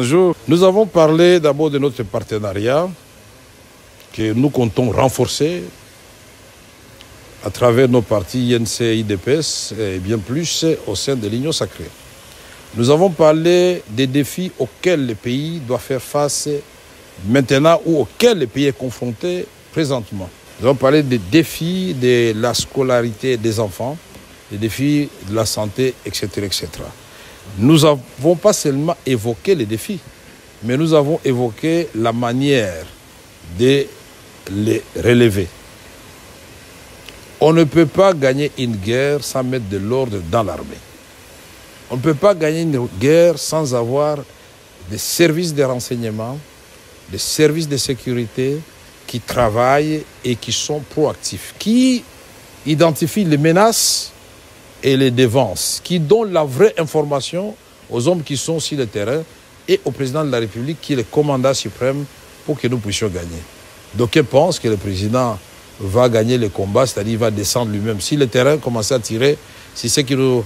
Bonjour. Nous avons parlé d'abord de notre partenariat que nous comptons renforcer à travers nos partis INC et IDPS et bien plus au sein de l'Union sacrée. Nous avons parlé des défis auxquels le pays doit faire face maintenant ou auxquels le pays est confronté présentement. Nous avons parlé des défis de la scolarité des enfants, des défis de la santé, etc., etc. Nous n'avons pas seulement évoqué les défis, mais nous avons évoqué la manière de les relever. On ne peut pas gagner une guerre sans mettre de l'ordre dans l'armée. On ne peut pas gagner une guerre sans avoir des services de renseignement, des services de sécurité qui travaillent et qui sont proactifs, qui identifient les menaces et les dévancent, qui donnent la vraie information aux hommes qui sont sur le terrain et au président de la République qui est le commandant suprême pour que nous puissions gagner. D'aucuns pensent que le président va gagner le combat, c'est-à-dire il va descendre lui-même. Si le terrain commence à tirer, c'est ce qui nous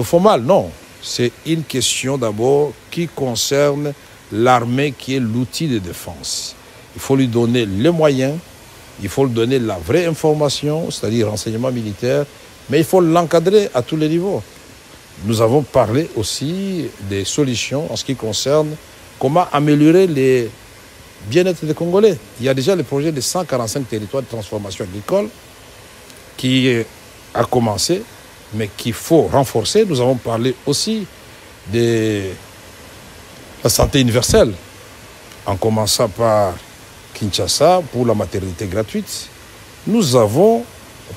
font mal. Non, c'est une question d'abord qui concerne l'armée qui est l'outil de défense. Il faut lui donner les moyens, il faut lui donner la vraie information, c'est-à-dire renseignement militaire, mais il faut l'encadrer à tous les niveaux. Nous avons parlé aussi des solutions en ce qui concerne comment améliorer les bien-être des Congolais. Il y a déjà le projet de 145 territoires de transformation agricole qui a commencé, mais qu'il faut renforcer. Nous avons parlé aussi de la santé universelle, en commençant par Kinshasa pour la maternité gratuite. Nous avons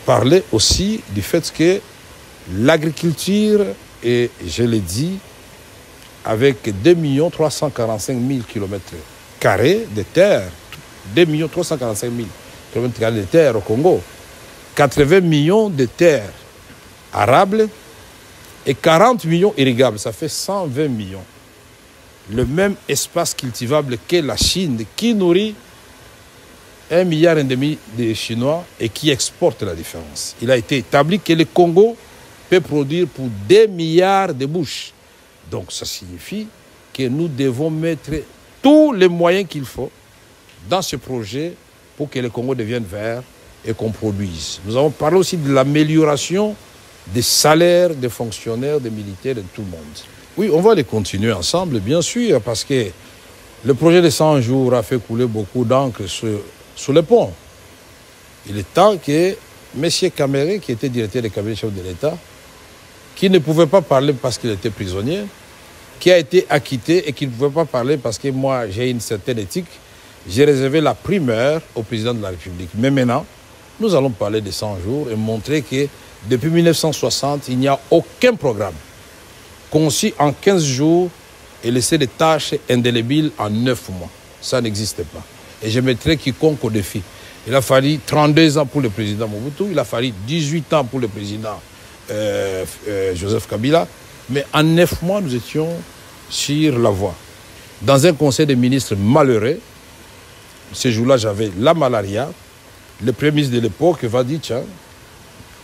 parlé aussi du fait que l'agriculture, et je l'ai dit, avec 2 345 000 km² de terre, 2 345 000 km² de terre au Congo, 80 millions de terres arables et 40 millions irrigables, ça fait 120 millions. Le même espace cultivable que la Chine, qui nourrit 1,5 milliard de Chinois et qui exporte la différence. Il a été établi que le Congo peut produire pour 2 milliards de bouches. Donc ça signifie que nous devons mettre tous les moyens qu'il faut dans ce projet pour que le Congo devienne vert et qu'on produise. Nous avons parlé aussi de l'amélioration des salaires des fonctionnaires, des militaires, de tout le monde. Oui, on va les continuer ensemble, bien sûr, parce que le projet de 100 jours a fait couler beaucoup d'encre sous le pont. Il est temps que M. Caméré, qui était directeur du cabinet chef de l'État, qui ne pouvait pas parler parce qu'il était prisonnier, qui a été acquitté et qui ne pouvait pas parler parce que moi, j'ai une certaine éthique, j'ai réservé la primeur au président de la République. Mais maintenant, nous allons parler de 100 jours et montrer que depuis 1960, il n'y a aucun programme conçu en 15 jours et laisser des tâches indélébiles en 9 mois. Ça n'existe pas. Et je mettrai quiconque au défi. Il a fallu 32 ans pour le président Mobutu, il a fallu 18 ans pour le président Joseph Kabila, mais en 9 mois, nous étions sur la voie. Dans un conseil des ministres malheureux, ce jour-là, j'avais la malaria, le premier ministre de l'époque va dire, tiens,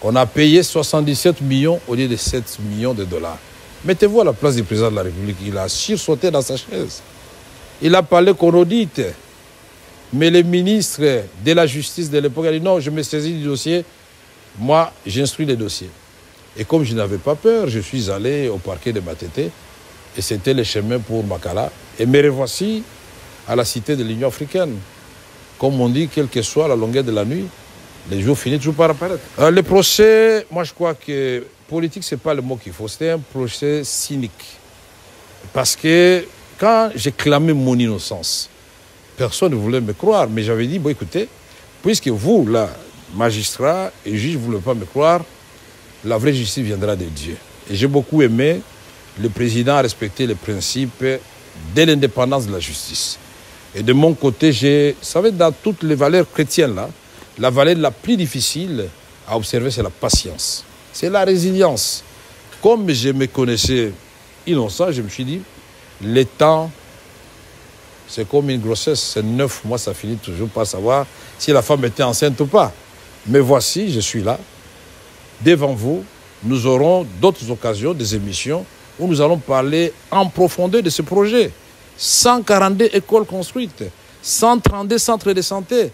on a payé 77 millions au lieu de 7 millions de dollars. Mettez-vous à la place du président de la République. Il a sursauté dans sa chaise. Il a parlé qu'on audite. Mais le ministre de la Justice de l'époque a dit non, je me saisis du dossier. Moi, j'instruis les dossiers. Et comme je n'avais pas peur, je suis allé au parquet de Matete. Et c'était le chemin pour Makala. Et me revoici à la cité de l'Union africaine. Comme on dit, quelle que soit la longueur de la nuit, les jours finissent toujours par apparaître. Le procès, moi je crois que politique, ce n'est pas le mot qu'il faut. C'était un procès cynique. Parce que quand j'ai clamé mon innocence, personne ne voulait me croire. Mais j'avais dit, bon écoutez, puisque vous, là, magistrat et juge, vous ne voulez pas me croire, la vraie justice viendra de Dieu. Et j'ai beaucoup aimé, le président a respecté les principes de l'indépendance de la justice. Et de mon côté, vous savez, dans toutes les valeurs chrétiennes, là, la valeur la plus difficile à observer, c'est la patience. C'est la résilience. Comme je me connaissais innocent, je me suis dit, le temps, c'est comme une grossesse. C'est 9 mois, ça finit toujours par savoir si la femme était enceinte ou pas. Mais voici, je suis là. Devant vous, nous aurons d'autres occasions, des émissions, où nous allons parler en profondeur de ce projet. 142 écoles construites, 132 centres de santé,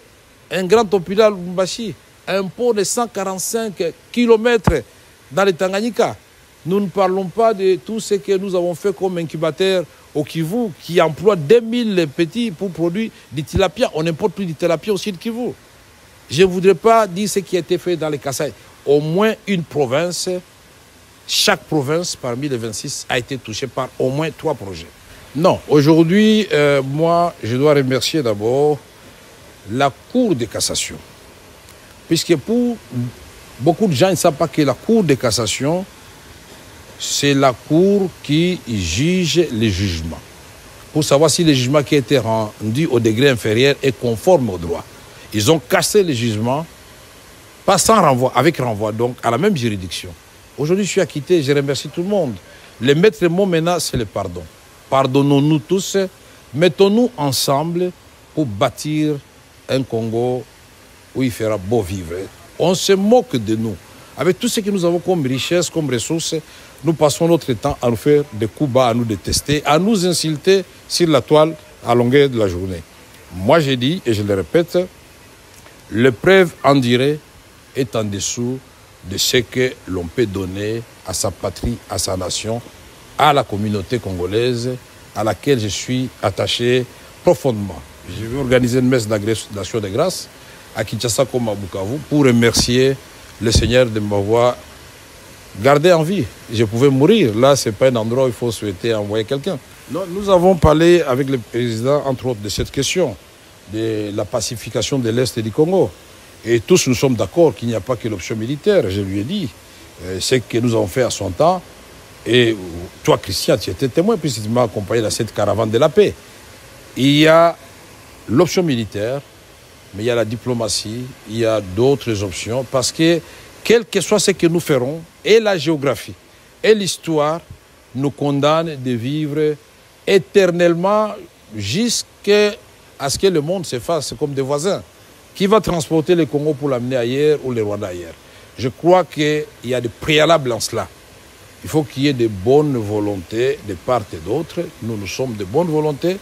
un grand hôpital Lubumbashi, un pont de 145 km dans le Tanganyika. Nous ne parlons pas de tout ce que nous avons fait comme incubateur au Kivu, qui emploie 2000 petits pour produire du tilapia. On n'importe plus du tilapia aussi de Kivu. Je ne voudrais pas dire ce qui a été fait dans les Kasaï. Au moins une province, chaque province parmi les 26 a été touchée par au moins 3 projets. Non, aujourd'hui, moi, je dois remercier d'abord la Cour de cassation. Puisque pour beaucoup de gens, ils ne savent pas que la Cour de cassation, c'est la Cour qui juge les jugements. Pour savoir si le jugement qui a été rendu au degré inférieur est conforme au droit. Ils ont cassé le jugement, pas sans renvoi, avec renvoi, donc à la même juridiction. Aujourd'hui, je suis acquitté, je remercie tout le monde. Le maître mot maintenant, c'est le pardon. Pardonnons-nous tous, mettons-nous ensemble pour bâtir un Congo où il fera beau vivre. On se moque de nous. Avec tout ce que nous avons comme richesse, comme ressources, nous passons notre temps à nous faire des coups bas, à nous détester, à nous insulter sur la toile à longueur de la journée. Moi, j'ai dit, et je le répète, l'épreuve endurée est en dessous de ce que l'on peut donner à sa patrie, à sa nation, à la communauté congolaise, à laquelle je suis attaché profondément. Je vais organiser une messe d'action de grâce à Kinshasa comme à Bukavu pour remercier le Seigneur de m'avoir gardé en vie. Je pouvais mourir. Là, ce n'est pas un endroit où il faut souhaiter envoyer quelqu'un. Nous avons parlé avec le président, entre autres, de cette question, de la pacification de l'Est du Congo. Et tous nous sommes d'accord qu'il n'y a pas que l'option militaire. Je lui ai dit ce que nous avons fait à son temps. Et toi, Christian, tu étais témoin puisque tu m'as accompagné dans cette caravane de la paix. Il y a l'option militaire, mais il y a la diplomatie, il y a d'autres options, parce que quel que soit ce que nous ferons, et la géographie, et l'histoire nous condamnent de vivre éternellement jusqu'à ce que le monde se fasse comme des voisins. Qui va transporter le Congo pour l'amener ailleurs ou le Rwanda ailleurs? Je crois qu'il y a des préalables en cela. Il faut qu'il y ait de bonnes volontés de part et d'autre. Nous sommes de bonnes volontés.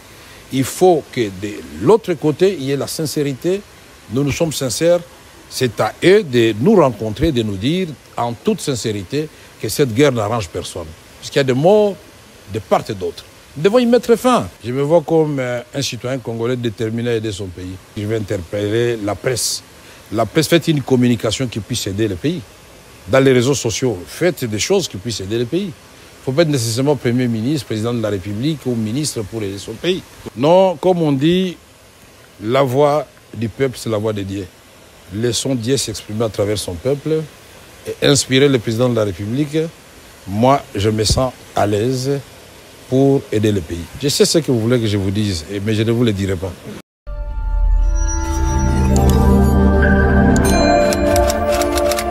Il faut que de l'autre côté, il y ait la sincérité. Nous sommes sincères. C'est à eux de nous rencontrer, de nous dire en toute sincérité que cette guerre n'arrange personne. Puisqu'il y a des morts de part et d'autre. Nous devons y mettre fin. Je me vois comme un citoyen congolais déterminé à aider son pays. Je vais interpeller la presse. La presse, fait une communication qui puisse aider le pays. Dans les réseaux sociaux, faites des choses qui puissent aider le pays. Il ne faut pas être nécessairement Premier ministre, Président de la République ou ministre pour aider son pays. Non, comme on dit, la voix du peuple, c'est la voix de Dieu. Laissons Dieu s'exprimer à travers son peuple et inspirer le Président de la République. Moi, je me sens à l'aise pour aider le pays. Je sais ce que vous voulez que je vous dise, mais je ne vous le dirai pas.